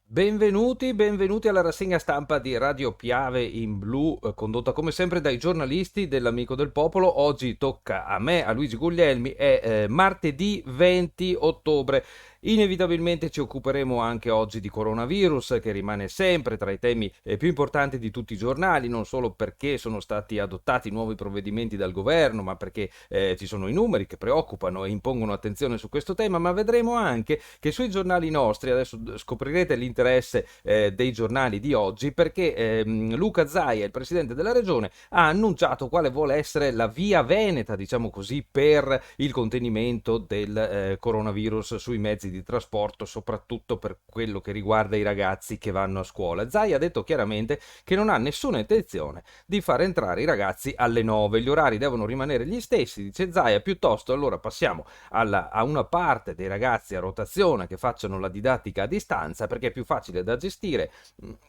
Benvenuti alla rassegna stampa di Radio Piave in Blu, condotta come sempre dai giornalisti dell'Amico del Popolo. Oggi tocca a me, a Luigi Guglielmi, è martedì 20 ottobre. Inevitabilmente ci occuperemo anche oggi di coronavirus, che rimane sempre tra i temi più importanti di tutti i giornali, non solo perché sono stati adottati nuovi provvedimenti dal governo, ma perché ci sono i numeri che preoccupano e impongono attenzione su questo tema, ma vedremo anche che sui giornali nostri, adesso scoprirete l'interesse dei giornali di oggi, perché Luca Zaia, il presidente della regione, ha annunciato quale vuole essere la via veneta, diciamo così, per il contenimento del coronavirus sui mezzi di trasporto, soprattutto per quello che riguarda i ragazzi che vanno a scuola. Zaia ha detto chiaramente che non ha nessuna intenzione di far entrare i ragazzi alle 9, gli orari devono rimanere gli stessi, dice Zaia, piuttosto allora passiamo a una parte dei ragazzi a rotazione che facciano la didattica a distanza, perché è più facile da gestire,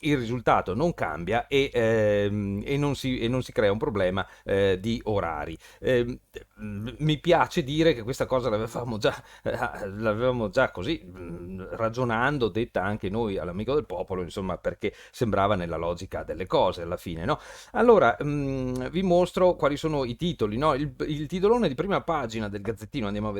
il risultato non cambia e non si crea un problema di orari. Mi piace dire che questa cosa l'avevamo già così ragionando, detta anche noi all'Amico del Popolo, insomma, perché sembrava nella logica delle cose alla fine, no? Allora, vi mostro quali sono i titoli, no? Il titolone di prima pagina del Gazzettino, andiamo a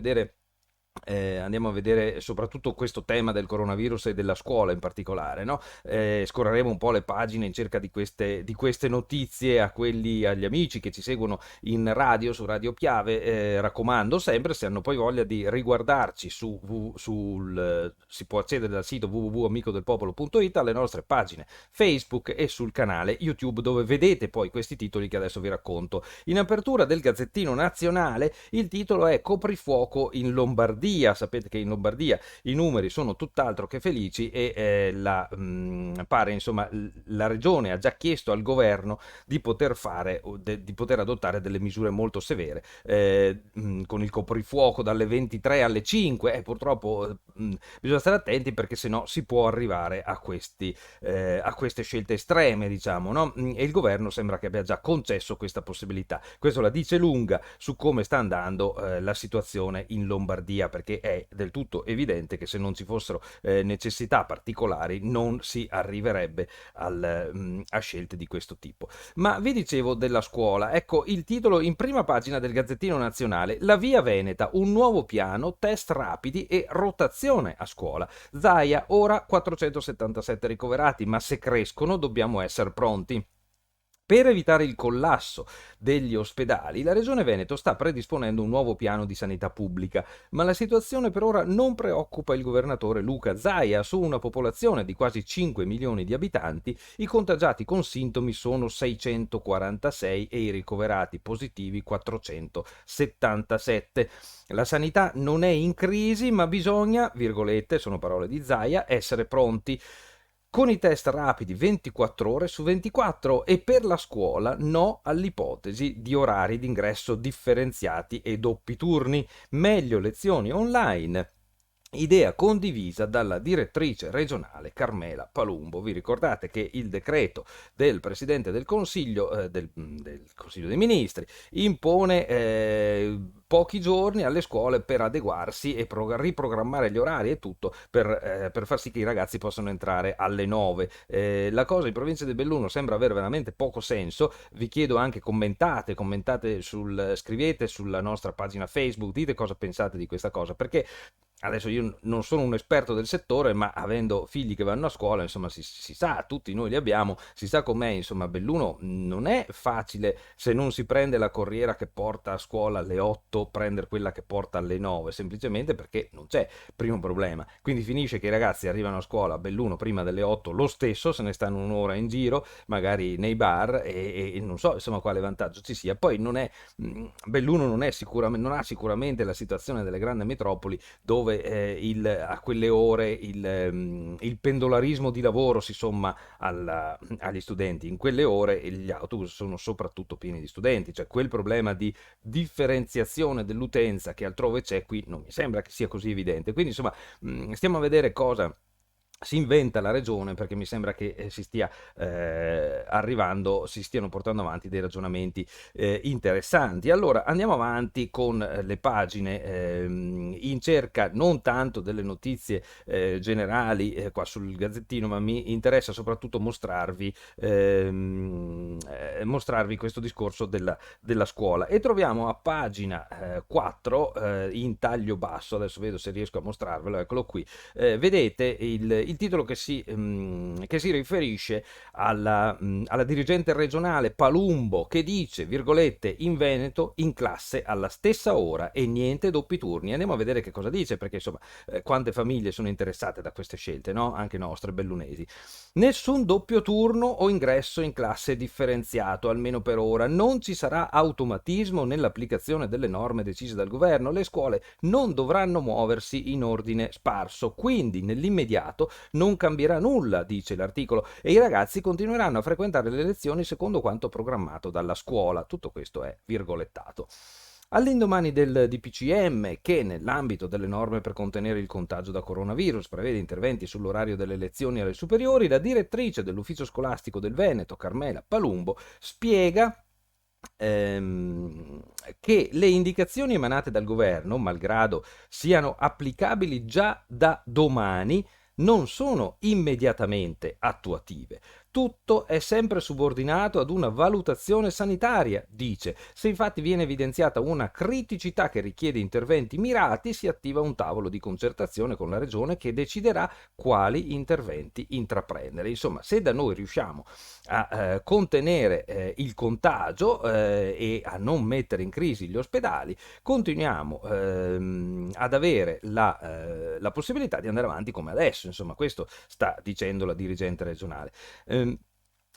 vedere soprattutto questo tema del coronavirus e della scuola in particolare, no? Scorreremo un po' le pagine in cerca di queste notizie agli amici che ci seguono in radio, su Radio Piave. Raccomando sempre, se hanno poi voglia di riguardarci si può accedere dal sito www.amicodelpopolo.it, alle nostre pagine Facebook e sul canale YouTube, dove vedete poi questi titoli che adesso vi racconto. In apertura del Gazzettino Nazionale il titolo è Coprifuoco in Lombardia. Sapete che in Lombardia i numeri sono tutt'altro che felici e pare insomma la regione ha già chiesto al governo di poter adottare delle misure molto severe, con il coprifuoco dalle 23 alle 5. Purtroppo bisogna stare attenti, perché sennò si può arrivare a queste scelte estreme, diciamo, no? E il governo sembra che abbia già concesso questa possibilità. Questo la dice lunga su come sta andando la situazione in Lombardia, perché è del tutto evidente che se non ci fossero necessità particolari non si arriverebbe a scelte di questo tipo. Ma vi dicevo della scuola, ecco il titolo in prima pagina del Gazzettino Nazionale: La via Veneta, un nuovo piano, test rapidi e rotazione a scuola. Zaia, ora 477 ricoverati, ma se crescono dobbiamo essere pronti. Per evitare il collasso degli ospedali, la Regione Veneto sta predisponendo un nuovo piano di sanità pubblica, ma la situazione per ora non preoccupa il governatore Luca Zaia. Su una popolazione di quasi 5 milioni di abitanti, i contagiati con sintomi sono 646 e i ricoverati positivi 477. La sanità non è in crisi, ma bisogna, virgolette, sono parole di Zaia, essere pronti. Con i test rapidi 24 ore su 24, e per la scuola no all'ipotesi di orari d'ingresso differenziati e doppi turni, meglio lezioni online. Idea condivisa dalla direttrice regionale Carmela Palumbo. Vi ricordate che il decreto del Presidente del Consiglio, del Consiglio dei Ministri, impone pochi giorni alle scuole per adeguarsi e riprogrammare gli orari e tutto per far sì che i ragazzi possano entrare alle 9. La cosa in provincia di Belluno sembra avere veramente poco senso. Vi chiedo anche commentate scrivete sulla nostra pagina Facebook, dite cosa pensate di questa cosa, perché adesso io non sono un esperto del settore, ma avendo figli che vanno a scuola, insomma, si sa, tutti noi li abbiamo, si sa com'è, insomma, Belluno non è facile, se non si prende la corriera che porta a scuola alle 8, prendere quella che porta alle 9, semplicemente perché non c'è, primo problema. Quindi finisce che i ragazzi arrivano a scuola a Belluno prima delle 8 lo stesso, se ne stanno un'ora in giro, magari nei bar, e non so, insomma, quale vantaggio ci sia. Poi Belluno non ha sicuramente la situazione delle grandi metropoli, dove a quelle ore il pendolarismo di lavoro si somma agli studenti. In quelle ore gli autobus sono soprattutto pieni di studenti, cioè quel problema di differenziazione dell'utenza che altrove c'è, qui non mi sembra che sia così evidente. Quindi insomma stiamo a vedere cosa si inventa la regione, perché mi sembra che si stia arrivando, si stiano portando avanti dei ragionamenti interessanti. Allora andiamo avanti con le pagine in cerca non tanto delle notizie generali qua sul Gazzettino, ma mi interessa soprattutto mostrarvi questo discorso della scuola, e troviamo a pagina 4 in taglio basso, adesso vedo se riesco a mostrarvelo, eccolo qui. Vedete il titolo che si riferisce alla dirigente regionale Palumbo, che dice, virgolette, in Veneto in classe alla stessa ora e niente doppi turni. Andiamo a vedere che cosa dice, perché insomma quante famiglie sono interessate da queste scelte, no? Anche nostre, bellunesi. Nessun doppio turno o ingresso in classe differenziato, almeno per ora. Non ci sarà automatismo nell'applicazione delle norme decise dal governo. Le scuole non dovranno muoversi in ordine sparso, quindi nell'immediato non cambierà nulla, dice l'articolo, e i ragazzi continueranno a frequentare le lezioni secondo quanto programmato dalla scuola. Tutto questo è virgolettato. All'indomani del DPCM, che nell'ambito delle norme per contenere il contagio da coronavirus prevede interventi sull'orario delle lezioni alle superiori, la direttrice dell'ufficio scolastico del Veneto, Carmela Palumbo, spiega che le indicazioni emanate dal governo, malgrado siano applicabili già da domani, non sono immediatamente attuative. Tutto è sempre subordinato ad una valutazione sanitaria, dice. Se infatti viene evidenziata una criticità che richiede interventi mirati, si attiva un tavolo di concertazione con la regione che deciderà quali interventi intraprendere. Insomma, se da noi riusciamo a contenere il contagio e a non mettere in crisi gli ospedali, continuiamo ad avere la possibilità di andare avanti come adesso. Insomma, questo sta dicendo la dirigente regionale.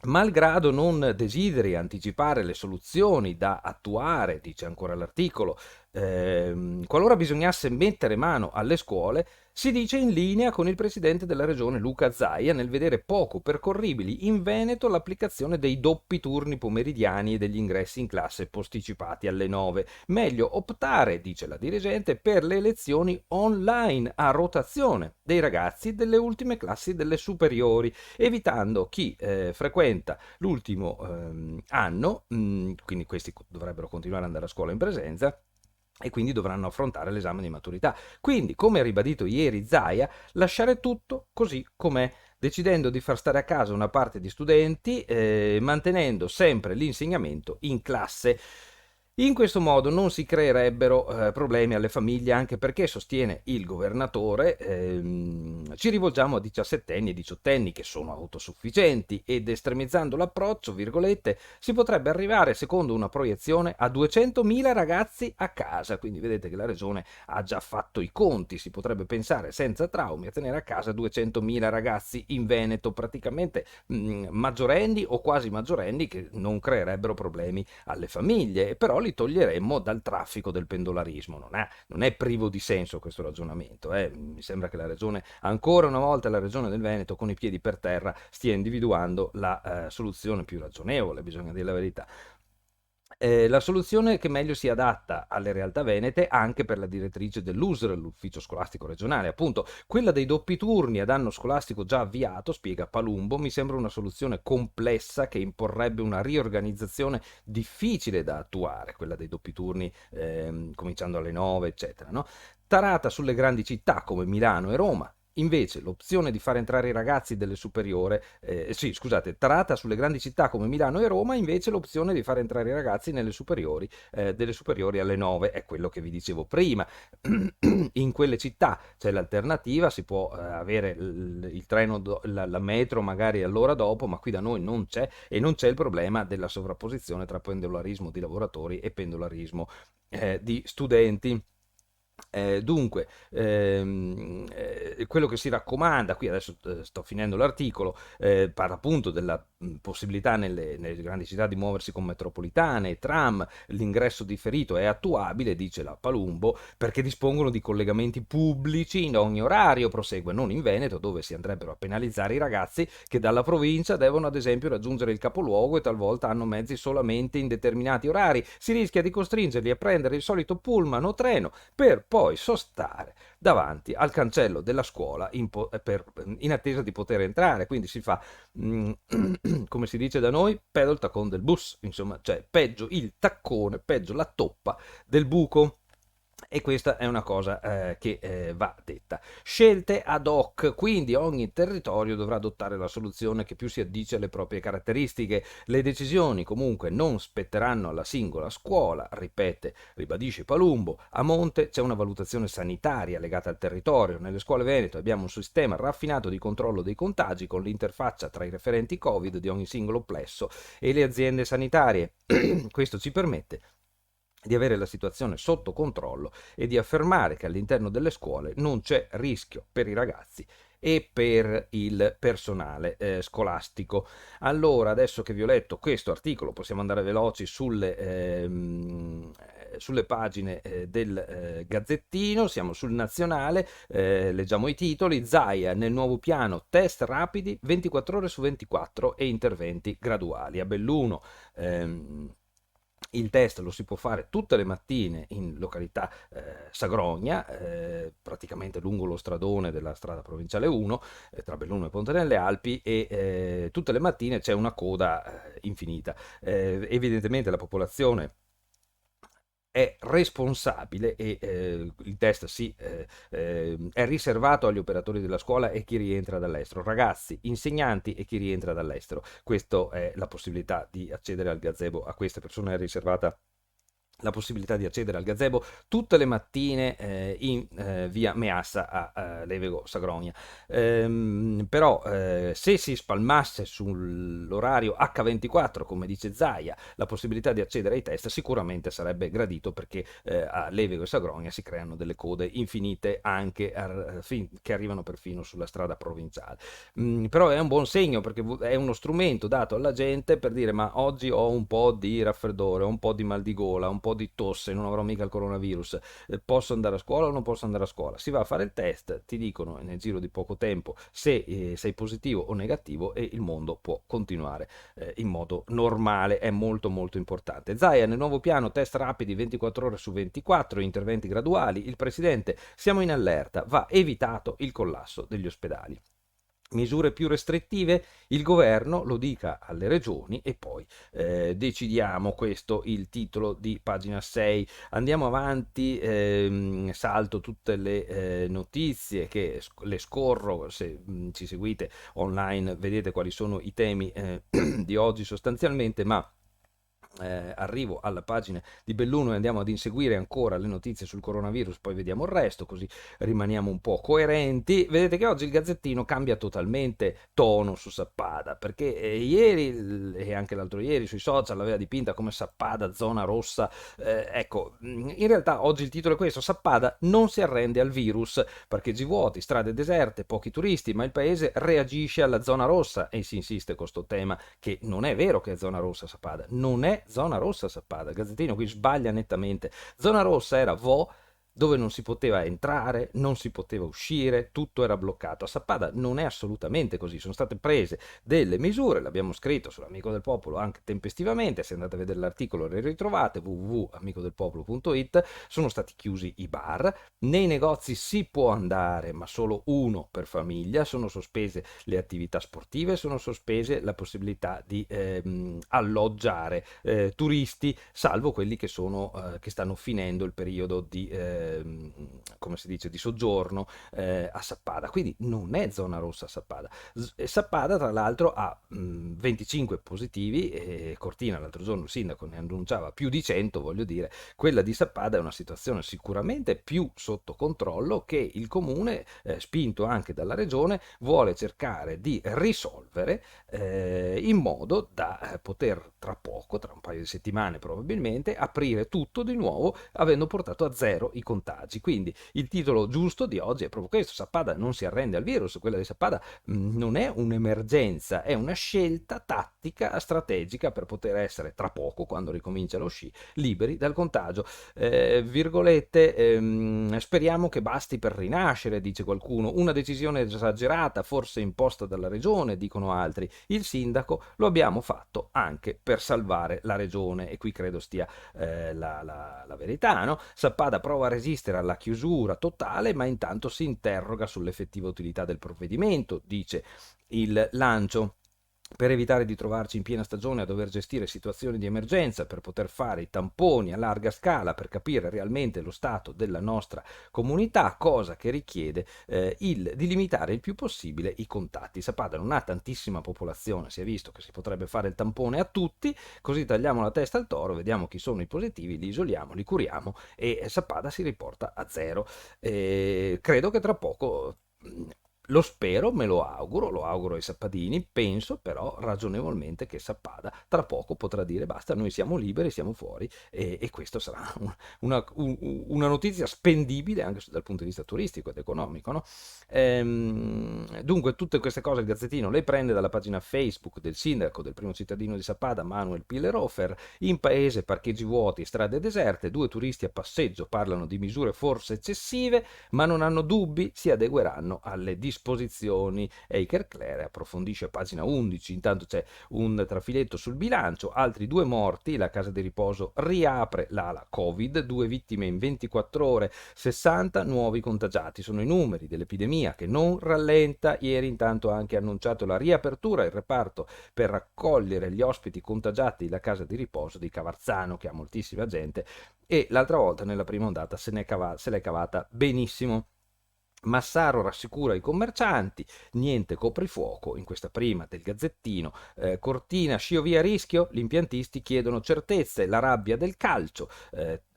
Malgrado non desideri anticipare le soluzioni da attuare, dice ancora l'articolo, qualora bisognasse mettere mano alle scuole, si dice in linea con il presidente della regione Luca Zaia nel vedere poco percorribili in Veneto l'applicazione dei doppi turni pomeridiani e degli ingressi in classe posticipati alle 9. Meglio optare, dice la dirigente, per le lezioni online a rotazione dei ragazzi delle ultime classi delle superiori, evitando chi frequenta l'ultimo anno, quindi questi dovrebbero continuare ad andare a scuola in presenza, e quindi dovranno affrontare l'esame di maturità. Quindi, come ha ribadito ieri Zaia, lasciare tutto così com'è, decidendo di far stare a casa una parte di studenti, mantenendo sempre l'insegnamento in classe. In questo modo non si creerebbero problemi alle famiglie, anche perché, sostiene il governatore, ci rivolgiamo a 17enni e 18enni che sono autosufficienti, ed estremizzando l'approccio, virgolette, si potrebbe arrivare, secondo una proiezione, a 200.000 ragazzi a casa. Quindi vedete che la regione ha già fatto i conti, si potrebbe pensare senza traumi a tenere a casa 200.000 ragazzi in Veneto, praticamente maggiorenni o quasi maggiorenni, che non creerebbero problemi alle famiglie, però li toglieremmo dal traffico del pendolarismo. Non è privo di senso questo ragionamento. Mi sembra che la regione, ancora una volta la regione del Veneto, con i piedi per terra, stia individuando la soluzione più ragionevole, bisogna dire la verità. La soluzione che meglio si adatta alle realtà venete, anche per la direttrice dell'USR, l'ufficio scolastico regionale, appunto, quella dei doppi turni ad anno scolastico già avviato, spiega Palumbo, mi sembra una soluzione complessa che imporrebbe una riorganizzazione difficile da attuare, quella dei doppi turni cominciando alle 9, eccetera, no? Tarata sulle grandi città come Milano e Roma. Invece l'opzione di far entrare i ragazzi delle superiori, tarata sulle grandi città come Milano e Roma, invece l'opzione di far entrare i ragazzi nelle superiori, delle superiori alle 9, è quello che vi dicevo prima. In quelle città c'è l'alternativa, si può avere il treno, la metro magari all'ora dopo, ma qui da noi non c'è, e non c'è il problema della sovrapposizione tra pendolarismo di lavoratori e pendolarismo di studenti. Dunque, quello che si raccomanda, qui adesso sto finendo l'articolo, parla appunto della possibilità nelle grandi città di muoversi con metropolitane, tram, l'ingresso differito è attuabile, dice la Palumbo, perché dispongono di collegamenti pubblici in ogni orario, prosegue, non in Veneto, dove si andrebbero a penalizzare i ragazzi che dalla provincia devono ad esempio raggiungere il capoluogo e talvolta hanno mezzi solamente in determinati orari, si rischia di costringerli a prendere il solito pullman o treno per poi sostare davanti al cancello della scuola in attesa di poter entrare. Quindi si fa, come si dice da noi, pedo il taccone del bus, insomma, cioè peggio il taccone, peggio la toppa del buco. E questa è una cosa che va detta. Scelte ad hoc, quindi ogni territorio dovrà adottare la soluzione che più si addice alle proprie caratteristiche. Le decisioni comunque non spetteranno alla singola scuola, ribadisce Palumbo. A monte c'è una valutazione sanitaria legata al territorio. Nelle scuole veneto abbiamo un sistema raffinato di controllo dei contagi con l'interfaccia tra i referenti Covid di ogni singolo plesso e le aziende sanitarie. Questo ci permette di avere la situazione sotto controllo e di affermare che all'interno delle scuole non c'è rischio per i ragazzi e per il personale scolastico. Allora, adesso che vi ho letto questo articolo, possiamo andare veloci sulle pagine del Gazzettino. Siamo sul Nazionale, leggiamo i titoli. Zaia nel nuovo piano, test rapidi 24 ore su 24 e interventi graduali. A Belluno il test lo si può fare tutte le mattine in località Sagrogna, praticamente lungo lo stradone della strada provinciale 1, tra Belluno e Ponte nelle Alpi, e tutte le mattine c'è una coda infinita. Evidentemente la popolazione è responsabile e il test è riservato agli operatori della scuola e chi rientra dall'estero, ragazzi, insegnanti e chi rientra dall'estero. Questa è la possibilità di accedere al gazebo, a queste persone è riservata la possibilità di accedere al gazebo tutte le mattine in via Meassa a Levego Sagrogna. Però se si spalmasse sull'orario H24, come dice Zaia, la possibilità di accedere ai test sicuramente sarebbe gradito, perché a Levego e Sagrogna si creano delle code infinite anche che arrivano perfino sulla strada provinciale. Però è un buon segno, perché è uno strumento dato alla gente per dire: ma oggi ho un po' di raffreddore, ho un po' di mal di gola, un po' di tosse, non avrò mica il coronavirus, posso andare a scuola o non posso andare a scuola? Si va a fare il test, ti dicono nel giro di poco tempo se sei positivo o negativo, e il mondo può continuare in modo normale. È molto molto importante. Zaia nel nuovo piano, test rapidi 24 ore su 24, interventi graduali. Il presidente: siamo in allerta, va evitato il collasso degli ospedali. Misure più restrittive, il governo lo dica alle regioni e poi decidiamo. Questo il titolo di pagina 6. Andiamo avanti, salto tutte le notizie che le scorro. Se ci seguite online vedete quali sono i temi di oggi sostanzialmente, ma arrivo alla pagina di Belluno e andiamo ad inseguire ancora le notizie sul coronavirus, poi vediamo il resto, così rimaniamo un po' coerenti. Vedete che oggi il Gazzettino cambia totalmente tono su Sappada, perché ieri e anche l'altro ieri sui social l'aveva dipinta come Sappada zona rossa. Ecco, in realtà oggi il titolo è questo: Sappada non si arrende al virus, parcheggi vuoti, strade deserte, pochi turisti, ma il paese reagisce alla zona rossa. E si insiste con questo tema che non è vero che è zona rossa Sappada, non è zona rossa Sappada. Il Gazzettino qui sbaglia nettamente. Zona rossa era Vo, dove non si poteva entrare, non si poteva uscire, tutto era bloccato. A Sappada non è assolutamente così, sono state prese delle misure, l'abbiamo scritto sull'Amico del Popolo anche tempestivamente, se andate a vedere l'articolo le ritrovate, www.amicodelpopolo.it. Sono stati chiusi i bar, nei negozi si può andare ma solo uno per famiglia, sono sospese le attività sportive, sono sospese la possibilità di alloggiare turisti, salvo quelli che stanno finendo il periodo di come si dice, di soggiorno a Sappada. Quindi non è zona rossa Sappada. Sappada tra l'altro ha 25 positivi e Cortina l'altro giorno il sindaco ne annunciava più di 100. Voglio dire, quella di Sappada è una situazione sicuramente più sotto controllo, che il comune, spinto anche dalla regione, vuole cercare di risolvere in modo da poter tra poco, tra un paio di settimane probabilmente, aprire tutto di nuovo, avendo portato a zero i contagi. Quindi il titolo giusto di oggi è proprio questo: Sappada non si arrende al virus. Quella di Sappada non è un'emergenza, è una scelta tattica strategica per poter essere tra poco, quando ricomincia lo sci, liberi dal contagio. Speriamo che basti per rinascere, dice qualcuno. Una decisione esagerata, forse imposta dalla regione, dicono altri. Il sindaco: lo abbiamo fatto anche per salvare la regione. E qui credo stia la verità, no? Sappada prova a resistere resistere alla chiusura totale, ma intanto si interroga sull'effettiva utilità del provvedimento, dice il lancio. Per evitare di trovarci in piena stagione a dover gestire situazioni di emergenza, per poter fare i tamponi a larga scala, per capire realmente lo stato della nostra comunità, cosa che richiede di limitare il più possibile i contatti. Sappada non ha tantissima popolazione, si è visto che si potrebbe fare il tampone a tutti, così tagliamo la testa al toro, vediamo chi sono i positivi, li isoliamo, li curiamo e Sappada si riporta a zero. Credo che tra poco... Lo spero, me lo auguro ai sappadini, penso però ragionevolmente che Sappada tra poco potrà dire basta, noi siamo liberi, siamo fuori e questo sarà una notizia spendibile anche dal punto di vista turistico ed economico, no? Dunque tutte queste cose il Gazzettino le prende dalla pagina Facebook del sindaco, del primo cittadino di Sappada, Manuel Pillerhofer. In paese parcheggi vuoti, strade deserte, 2 turisti a passeggio parlano di misure forse eccessive, ma non hanno dubbi, si adegueranno alle disposizioni. Eicher Clare approfondisce a pagina 11, intanto c'è un trafiletto sul bilancio, altri 2 morti, la casa di riposo riapre l'ala Covid, 2 vittime in 24 ore, 60 nuovi contagiati, sono i numeri dell'epidemia che non rallenta. Ieri intanto ha anche annunciato la riapertura del reparto per raccogliere gli ospiti contagiati della casa di riposo di Cavarzano, che ha moltissima gente, e l'altra volta nella prima ondata se l'è cavata benissimo. Massaro rassicura i commercianti, niente coprifuoco in questa prima del Gazzettino. Cortina, sciovia a rischio, gli impiantisti chiedono certezze, la rabbia del calcio,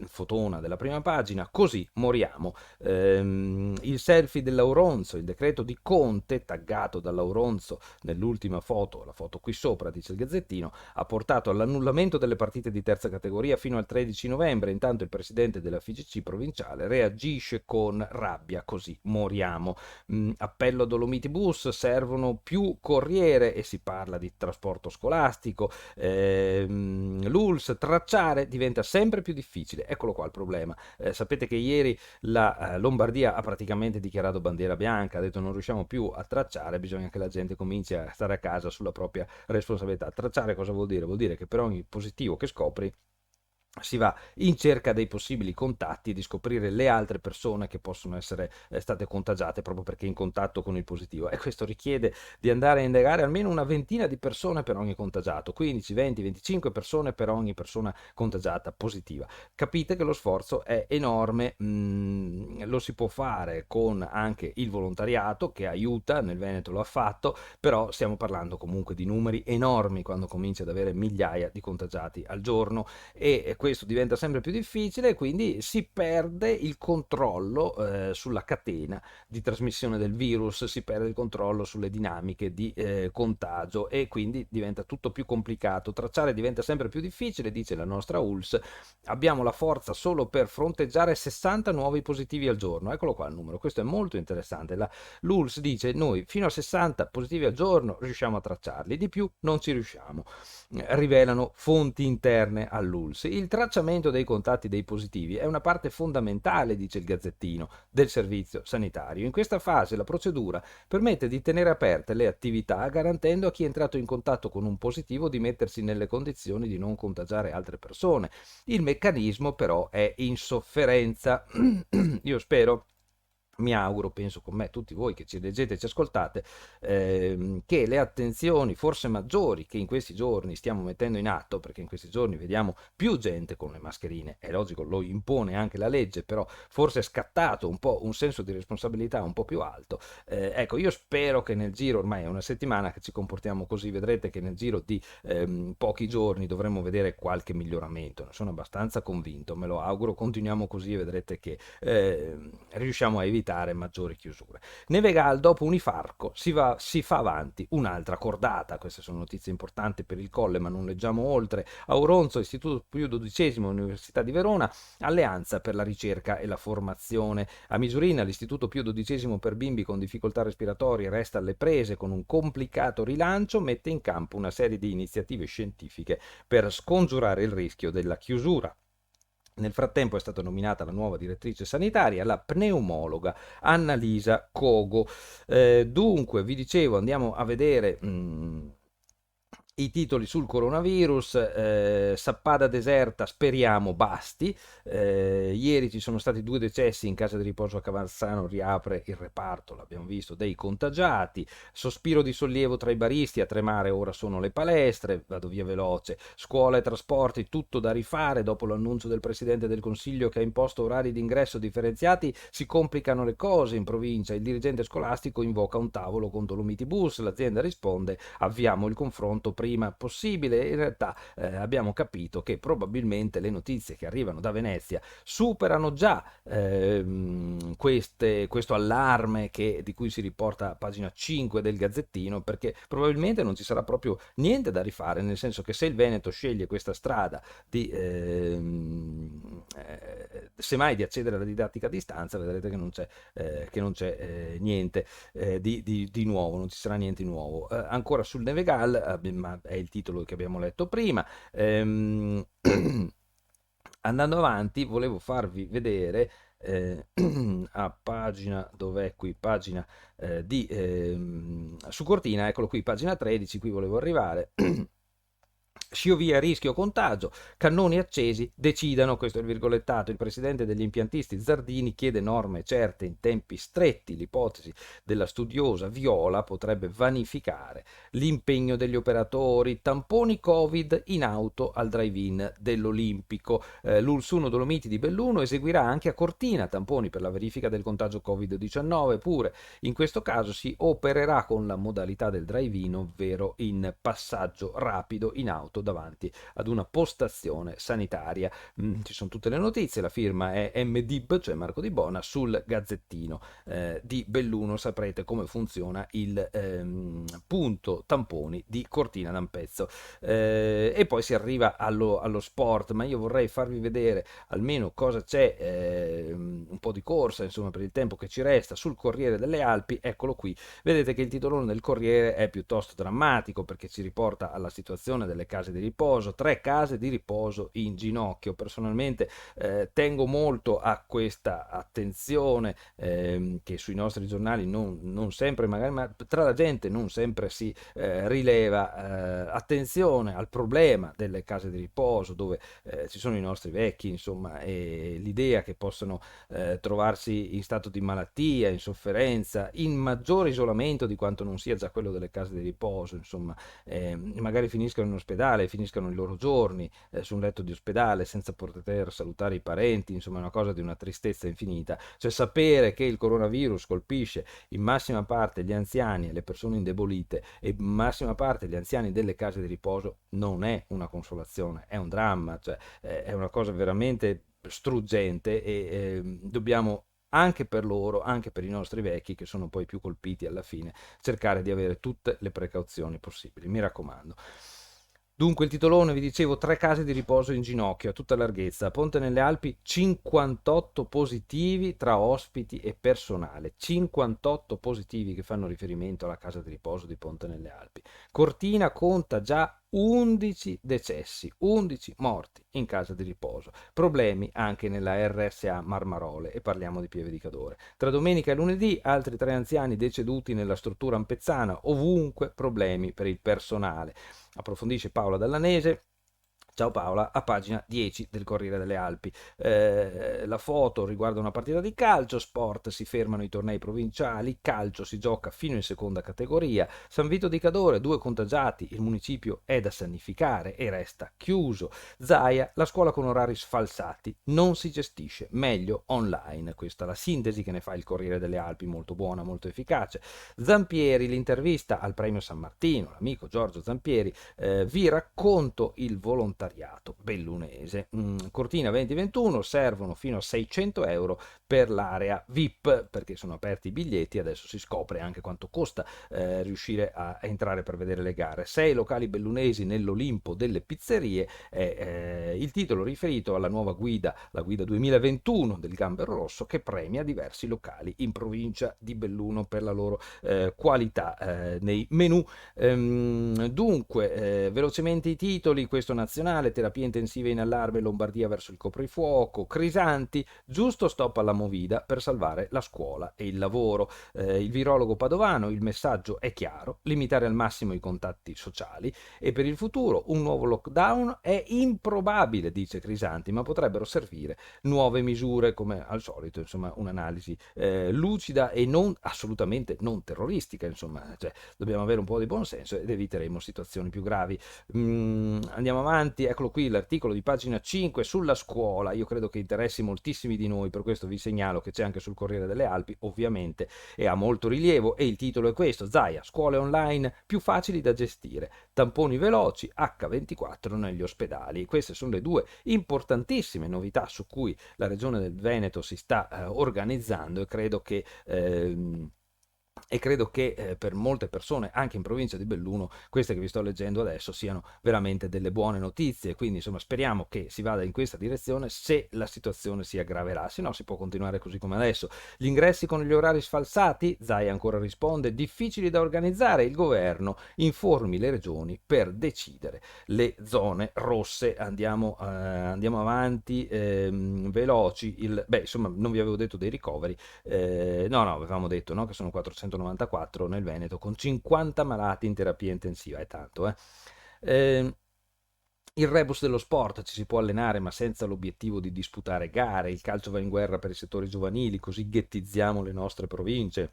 fotona della prima pagina, così moriamo. Il selfie dell'Auronzo, il decreto di Conte, taggato dall'Auronzo nell'ultima foto, la foto qui sopra, dice il Gazzettino, ha portato all'annullamento delle partite di terza categoria fino al 13 novembre, intanto il presidente della FIGC provinciale reagisce con rabbia, così moriamo. Appello a Dolomiti Bus, servono più corriere e si parla di trasporto scolastico. L'ULS, tracciare diventa sempre più difficile. Eccolo qua il problema. Sapete che ieri la Lombardia ha praticamente dichiarato bandiera bianca, ha detto non riusciamo più a tracciare, bisogna che la gente cominci a stare a casa sulla propria responsabilità. Tracciare cosa vuol dire? Vuol dire che per ogni positivo che scopri si va in cerca dei possibili contatti e di scoprire le altre persone che possono essere state contagiate proprio perché in contatto con il positivo, e questo richiede di andare a indagare almeno una ventina di persone per ogni contagiato, 15, 20, 25 persone per ogni persona contagiata positiva. Capite che lo sforzo è enorme, lo si può fare con anche il volontariato che aiuta, nel Veneto lo ha fatto, però stiamo parlando comunque di numeri enormi quando cominci ad avere migliaia di contagiati al giorno, e questo diventa sempre più difficile, quindi si perde il controllo sulla catena di trasmissione del virus, si perde il controllo sulle dinamiche di contagio e quindi diventa tutto più complicato. Tracciare diventa sempre più difficile, dice la nostra ULS. Abbiamo la forza solo per fronteggiare 60 nuovi positivi al giorno. Eccolo qua il numero, questo è molto interessante. L'ULS dice noi fino a 60 positivi al giorno riusciamo a tracciarli, di più non ci riusciamo. Rivelano fonti interne all'ULS. Il tracciamento dei contatti dei positivi è una parte fondamentale, dice il Gazzettino, del servizio sanitario. In questa fase la procedura permette di tenere aperte le attività, garantendo a chi è entrato in contatto con un positivo di mettersi nelle condizioni di non contagiare altre persone. Il meccanismo però è in sofferenza. Io spero, mi auguro, penso con me, tutti voi che ci leggete e ci ascoltate, che le attenzioni forse maggiori che in questi giorni stiamo mettendo in atto, perché in questi giorni vediamo più gente con le mascherine, è logico, lo impone anche la legge, però forse è scattato un po' un senso di responsabilità un po' più alto. Ecco, io spero che nel giro, ormai è una settimana che ci comportiamo così, vedrete che nel giro di pochi giorni dovremo vedere qualche miglioramento, ne sono abbastanza convinto, me lo auguro, continuiamo così e vedrete che riusciamo a evitare maggiori chiusure. Nevegal, dopo Unifarco, si fa avanti un'altra cordata. Queste sono notizie importanti per il Colle, ma non leggiamo oltre. Auronzo, Istituto Pio XII, Università di Verona, Alleanza per la ricerca e la formazione. A Misurina, l'Istituto Pio XII per bimbi con difficoltà respiratorie resta alle prese con un complicato rilancio, mette in campo una serie di iniziative scientifiche per scongiurare il rischio della chiusura. Nel frattempo è stata nominata la nuova direttrice sanitaria, la pneumologa Annalisa Cogo. Dunque, vi dicevo, andiamo a vedere I titoli sul coronavirus, Sappada deserta, speriamo basti. Ieri ci sono stati 2 decessi in casa di riposo a Cavazzano, riapre il reparto, l'abbiamo visto, dei contagiati. Sospiro di sollievo tra i baristi, a tremare ora sono le palestre, vado via veloce. Scuola e trasporti, tutto da rifare. Dopo l'annuncio del Presidente del Consiglio che ha imposto orari di ingresso differenziati, si complicano le cose in provincia. Il dirigente scolastico invoca un tavolo con Dolomiti Bus, l'azienda risponde: avviamo il confronto prima possibile. In realtà abbiamo capito che probabilmente le notizie che arrivano da Venezia superano già questo allarme di cui si riporta a pagina 5 del Gazzettino, perché probabilmente non ci sarà proprio niente da rifare, nel senso che se il Veneto sceglie questa strada di semmai di accedere alla didattica a distanza, vedrete che non c'è niente di nuovo, non ci sarà niente di nuovo. Ancora sul Nevegal, ma è il titolo che abbiamo letto prima. Andando avanti, volevo farvi vedere a pagina, dov'è qui? Pagina su Cortina, eccolo qui, pagina 13, qui volevo arrivare. Sciovia, rischio contagio, cannoni accesi, decidano, questo è il virgolettato, il presidente degli impiantisti Zardini chiede norme certe in tempi stretti, l'ipotesi della studiosa Viola potrebbe vanificare l'impegno degli operatori, tamponi Covid in auto al drive-in dell'Olimpico, l'Ulsuno Dolomiti di Belluno eseguirà anche a Cortina tamponi per la verifica del contagio Covid-19, pure in questo caso si opererà con la modalità del drive-in, ovvero in passaggio rapido in auto davanti ad una postazione sanitaria. Ci sono tutte le notizie, la firma è MDIB, cioè Marco Di Bona, sul Gazzettino di Belluno saprete come funziona il punto tamponi di Cortina d'Ampezzo. E poi si arriva allo sport, ma io vorrei farvi vedere almeno cosa c'è, un po' di corsa, insomma, per il tempo che ci resta, sul Corriere delle Alpi. Eccolo qui, vedete che il titolone del Corriere è piuttosto drammatico, perché ci riporta alla situazione delle case di riposo, 3 case di riposo in ginocchio. Personalmente tengo molto a questa attenzione che sui nostri giornali non sempre, magari, ma tra la gente non sempre si rileva. Attenzione al problema delle case di riposo dove ci sono i nostri vecchi, insomma, e l'idea che possano trovarsi in stato di malattia, in sofferenza, in maggiore isolamento di quanto non sia già quello delle case di riposo, insomma, magari finiscono in ospedale, finiscono i loro giorni su un letto di ospedale senza poter salutare i parenti, insomma è una cosa di una tristezza infinita. Cioè sapere che il coronavirus colpisce in massima parte gli anziani e le persone indebolite e in massima parte gli anziani delle case di riposo non è una consolazione, è un dramma, cioè è una cosa veramente struggente e dobbiamo anche per loro, anche per i nostri vecchi che sono poi più colpiti alla fine, cercare di avere tutte le precauzioni possibili, mi raccomando. Dunque il titolone, vi dicevo, 3 case di riposo in ginocchio a tutta larghezza. Ponte nelle Alpi, 58 positivi tra ospiti e personale. 58 positivi che fanno riferimento alla casa di riposo di Ponte nelle Alpi. Cortina conta già 11 decessi, 11 morti in casa di riposo. Problemi anche nella RSA Marmarole, e parliamo di Pieve di Cadore. Tra domenica e lunedì altri 3 anziani deceduti nella struttura ampezzana, ovunque problemi per il personale. Approfondisce Paola Dallanese. Ciao Paola, a pagina 10 del Corriere delle Alpi. La foto riguarda una partita di calcio, sport si fermano i tornei provinciali, calcio si gioca fino in seconda categoria, San Vito di Cadore, 2 contagiati, il municipio è da sanificare e resta chiuso. Zaia, la scuola con orari sfalsati, non si gestisce, meglio online. Questa è la sintesi che ne fa il Corriere delle Alpi, molto buona, molto efficace. Zampieri, l'intervista al premio San Martino, l'amico Giorgio Zampieri, vi racconto il volontariato bellunese. Cortina 2021 servono fino a 600 euro per l'area VIP, perché sono aperti i biglietti, adesso si scopre anche quanto costa riuscire a entrare per vedere le gare. 6 locali bellunesi nell'Olimpo delle pizzerie è il titolo riferito alla nuova guida, la guida 2021 del Gambero Rosso, che premia diversi locali in provincia di Belluno per la loro qualità nei menù. Dunque, velocemente i titoli, questo nazionale. Viminale, terapia intensiva in allarme Lombardia verso il coprifuoco, Crisanti, giusto stop alla movida per salvare la scuola e il lavoro. Il virologo padovano, il messaggio è chiaro, limitare al massimo i contatti sociali e per il futuro un nuovo lockdown è improbabile, dice Crisanti, ma potrebbero servire nuove misure, come al solito, insomma, un'analisi lucida e non assolutamente non terroristica, insomma, cioè, dobbiamo avere un po' di buonsenso ed eviteremo situazioni più gravi. Andiamo avanti, eccolo qui l'articolo di pagina 5 sulla scuola, io credo che interessi moltissimi di noi, per questo vi segnalo che c'è anche sul Corriere delle Alpi, ovviamente, e ha molto rilievo, e il titolo è questo: Zaia, scuole online più facili da gestire, tamponi veloci, H24 negli ospedali. Queste sono le due importantissime novità su cui la Regione del Veneto si sta organizzando, e credo che per molte persone, anche in provincia di Belluno, queste che vi sto leggendo adesso siano veramente delle buone notizie. Quindi, insomma, speriamo che si vada in questa direzione se la situazione si aggraverà, se no si può continuare così come adesso. Gli ingressi con gli orari sfalsati? Zai ancora risponde: difficili da organizzare, il governo informi le regioni per decidere le zone rosse. Andiamo avanti, veloci. Insomma, non vi avevo detto dei ricoveri. No, avevamo detto, no, che sono 494 nel Veneto con 50 malati in terapia intensiva, è tanto. Il rebus dello sport: ci si può allenare ma senza l'obiettivo di disputare gare, il calcio va in guerra per i settori giovanili, così ghettizziamo le nostre province.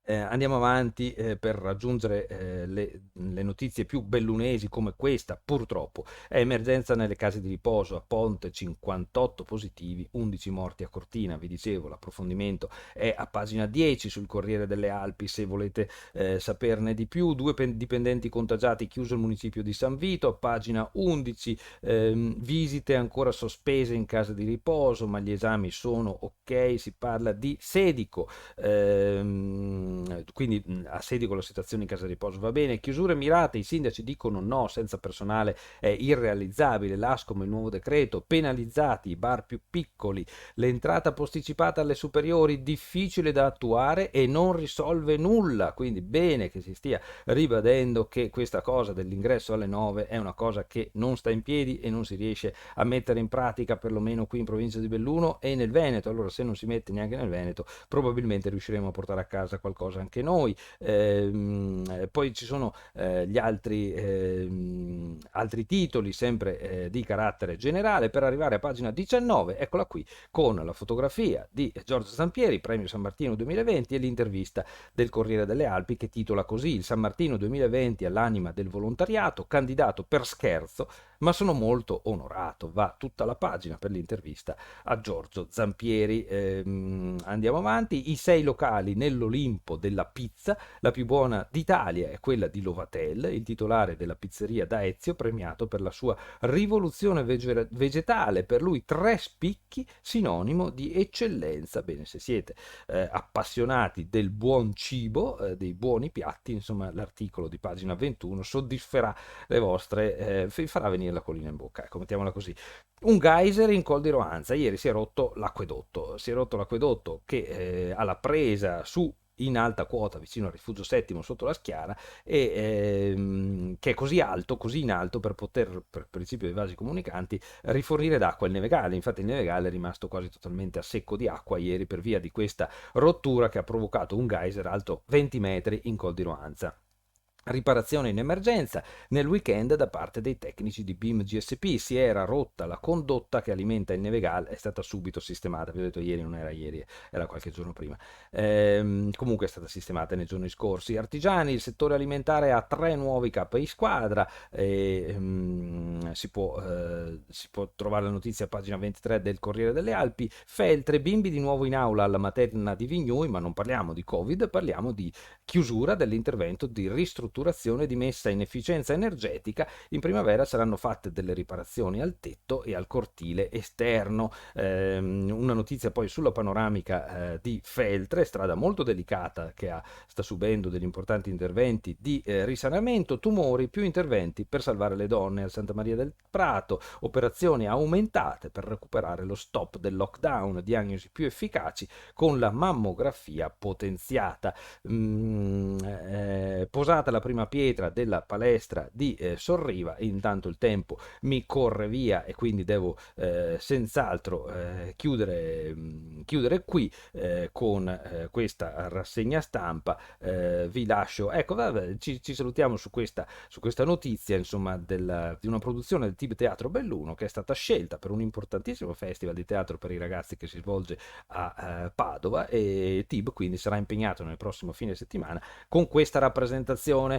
Andiamo avanti per raggiungere le notizie più bellunesi come questa. Purtroppo è emergenza nelle case di riposo a Ponte, 58 positivi, 11 morti a Cortina. Vi dicevo, l'approfondimento è a pagina 10 sul Corriere delle Alpi se volete saperne di più. Due dipendenti contagiati, chiuso il municipio di San Vito, a pagina 11. Visite ancora sospese in case di riposo, ma gli esami sono ok. Si parla di Sedico, quindi a Sedico la situazione in casa di riposo va bene. Chiusure mirate, i sindaci dicono no, senza personale è irrealizzabile. L'Ascom, il nuovo decreto, penalizzati i bar più piccoli, l'entrata posticipata alle superiori, difficile da attuare e non risolve nulla. Quindi bene che si stia ribadendo che questa cosa dell'ingresso alle 9 è una cosa che non sta in piedi e non si riesce a mettere in pratica, perlomeno qui in provincia di Belluno e nel Veneto. Allora, se non si mette neanche nel Veneto, probabilmente riusciremo a portare a casa qualcosa anche noi. Poi ci sono gli altri titoli sempre di carattere generale, per arrivare a pagina 19, eccola qui, con la fotografia di Giorgio Zampieri, premio San Martino 2020, e l'intervista del Corriere delle Alpi che titola così: il San Martino 2020 all'anima del volontariato, candidato per scherzo ma sono molto onorato. Va tutta la pagina per l'intervista a Giorgio Zampieri. Andiamo avanti, i 6 locali nell'Olimpo della pizza, la più buona d'Italia è quella di Lovatel, il titolare della pizzeria da Ezio, premiato per la sua rivoluzione vegetale, per lui 3 spicchi, sinonimo di eccellenza. Bene, se siete appassionati del buon cibo, dei buoni piatti, insomma, l'articolo di pagina 21 soddisferà le vostre, vi farà venire la collina in bocca, ecco, mettiamola così. Un geyser in Col di Roanza, ieri si è rotto l'acquedotto che alla presa su in alta quota vicino al Rifugio Settimo sotto la Schiara, e che è così alto, così in alto, per poter, per principio dei vasi comunicanti, rifornire d'acqua il Nevegale. Infatti il Nevegale è rimasto quasi totalmente a secco di acqua ieri per via di questa rottura che ha provocato un geyser alto 20 metri in Col di Roanza. Riparazione in emergenza nel weekend da parte dei tecnici di BIM GSP. Si era rotta la condotta che alimenta il Nevegal, è stata subito sistemata. Vi ho detto ieri, non era ieri, era qualche giorno prima. Comunque è stata sistemata nei giorni scorsi. Artigiani, il settore alimentare ha 3 nuovi capi squadra. Si può trovare la notizia a pagina 23 del Corriere delle Alpi. Feltre, bimbi di nuovo in aula alla materna di Vignui, ma non parliamo di Covid, parliamo di chiusura dell'intervento di ristrutturazione di messa in efficienza energetica. In primavera saranno fatte delle riparazioni al tetto e al cortile esterno. Una notizia poi sulla panoramica di Feltre, strada molto delicata che sta subendo degli importanti interventi di risanamento. Tumori, più interventi per salvare le donne al Santa Maria del Prato, operazioni aumentate per recuperare lo stop del lockdown, diagnosi più efficaci con la mammografia potenziata. Posata la prima pietra della palestra di Sorriva. Intanto il tempo mi corre via e quindi devo senz'altro chiudere qui con questa rassegna stampa. Vi lascio, ecco, vabbè, ci salutiamo su questa notizia, insomma, di una produzione del TIB Teatro Belluno che è stata scelta per un importantissimo festival di teatro per i ragazzi che si svolge a Padova, e TIB quindi sarà impegnato nel prossimo fine settimana con questa rappresentazione.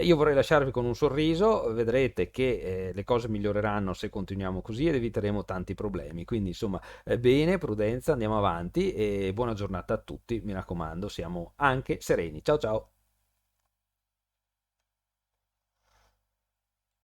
Io vorrei lasciarvi con un sorriso, vedrete che le cose miglioreranno se continuiamo così ed eviteremo tanti problemi, quindi insomma bene, prudenza, andiamo avanti e buona giornata a tutti, mi raccomando, siamo anche sereni. Ciao ciao!